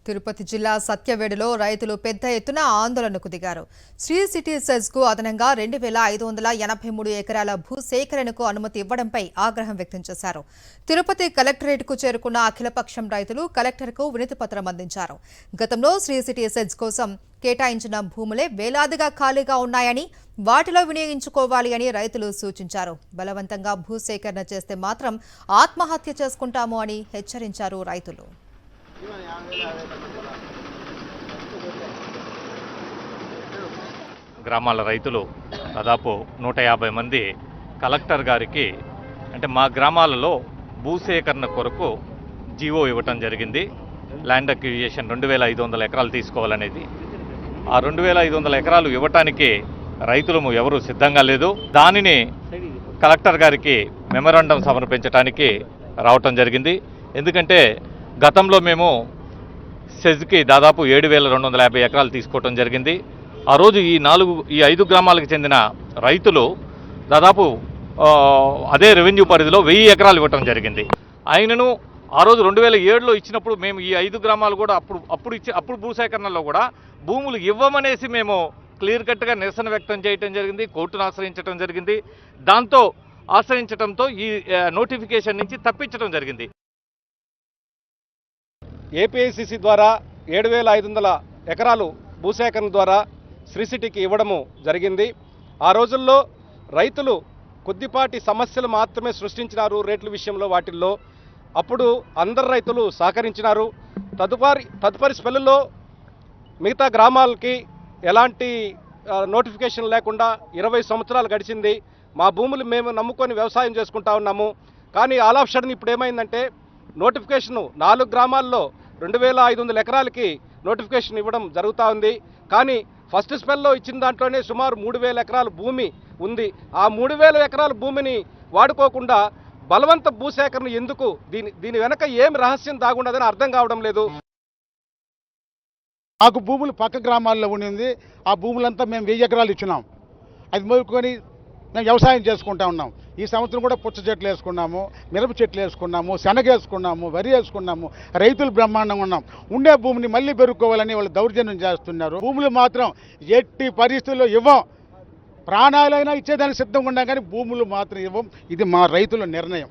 తిరుపతి జిల్లా సత్యవేడులో రైతులు పెద్ద ఎత్తున ఆందోళనకు దిగారు. శ్రీ సిటీ సెజ్కు అదనంగా 2583 ఎకరాల భూసేకరణకు అనుమతి ఇవ్వడంపై ఆగ్రహం వ్యక్తం చేశారు. తిరుపతి కలెక్టరేట్కు చేరుకున్న అఖిలపక్షం రైతులు కలెక్టర్కు వినతిపత్రం అందించారు. గతంలో శ్రీ సిటీ సెజ్ కోసం కేటాయించిన భూములే వేలాదిగా ఖాళీగా ఉన్నాయని, వాటిలో వినియోగించుకోవాలి అని రైతులు సూచించారు. బలవంతంగా భూసేకరణ చేస్తే మాత్రం ఆత్మహత్య చేసుకుంటాము అని హెచ్చరించారు రైతులు. గ్రామాల రైతులు దాదాపు 150 మంది కలెక్టర్ గారికి అంటే మా గ్రామాలలో భూసేకరణ కొరకు జీవో ఇవ్వటం జరిగింది. ల్యాండ్ అక్విజిషన్ 2500 ఎకరాలు తీసుకోవాలనేది. ఆ 2500 ఎకరాలు ఇవ్వటానికి రైతులు ఎవరు సిద్ధంగా లేదు. దానిని కలెక్టర్ గారికి మెమరాండం సమర్పించడానికి రావటం జరిగింది. ఎందుకంటే గతంలో మేము సెజ్కి దాదాపు 7250 ఎకరాలు తీసుకోవటం జరిగింది. ఆ రోజు ఈ 5 గ్రామాలకు చెందిన రైతులు దాదాపు అదే రెవెన్యూ పరిధిలో 1000 ఎకరాలు ఇవ్వటం జరిగింది. ఆయనను ఆ రోజు 2007లో ఇచ్చినప్పుడు మేము ఈ 5 గ్రామాలు కూడా అప్పుడు భూసేకరణలో కూడా భూములు ఇవ్వమనేసి మేము క్లియర్ కట్గా నిరసన వ్యక్తం చేయటం జరిగింది. కోర్టును ఆశ్రయించడం జరిగింది. దాంతో ఆశ్రయించడంతో ఈ నోటిఫికేషన్ నుంచి తప్పించడం జరిగింది. ఏపీఐసిసి ద్వారా 7500 ఎకరాలు భూసేకరణ ద్వారా శ్రీ సిటీకి ఇవ్వడము జరిగింది. ఆ రోజుల్లో రైతులు కొద్దిపాటి సమస్యలు మాత్రమే సృష్టించినారు రేట్ల విషయంలో. వాటిల్లో అప్పుడు అందరు రైతులు సహకరించినారు. తదుపరి స్పెల్లులో మిగతా గ్రామాలకి ఎలాంటి నోటిఫికేషన్ లేకుండా 20 సంవత్సరాలు గడిచింది. మా భూములు మేము నమ్ముకొని వ్యవసాయం చేసుకుంటా ఉన్నాము. కానీ ఆల్ ఆఫ్ సడన్ ఇప్పుడు ఏమైందంటే నోటిఫికేషను 4 గ్రామాల్లో 2500 ఎకరాలకి నోటిఫికేషన్ ఇవ్వడం జరుగుతూ ఉంది. కానీ ఫస్ట్ స్పెల్లో ఇచ్చిన దాంట్లోనే సుమారు 3000 ఎకరాల భూమి ఉంది. ఆ 3000 ఎకరాల భూమిని వాడుకోకుండా బలవంత భూసేకరణ ఎందుకు? దీని వెనక ఏం రహస్యం దాగుండదని అర్థం కావడం లేదు. మాకు భూములు పక్క గ్రామాల్లో ఉండింది. ఆ భూములంతా మేము 1000 ఎకరాలు ఇచ్చినాం. అది మొదలుకొని మేము వ్యవసాయం చేసుకుంటా ఉన్నాం. ఈ సంవత్సరం కూడా పుచ్చ చెట్లు వేసుకున్నాము, మిరప చెట్లు వేసుకున్నాము, శనగ వేసుకున్నాము, వరి వేసుకున్నాము. రైతులు బ్రహ్మాండంగా ఉన్నాం. ఉండే భూమిని మళ్ళీ పెరుక్కోవాలని వాళ్ళు దౌర్జన్యం చేస్తున్నారు. భూములు మాత్రం ఎట్టి పరిస్థితుల్లో ఇవ్వం. ప్రాణాలైనా ఇచ్చేదానికి సిద్ధంగా ఉన్నాం, కానీ భూములు మాత్రం ఇవ్వం. ఇది మా రైతుల నిర్ణయం.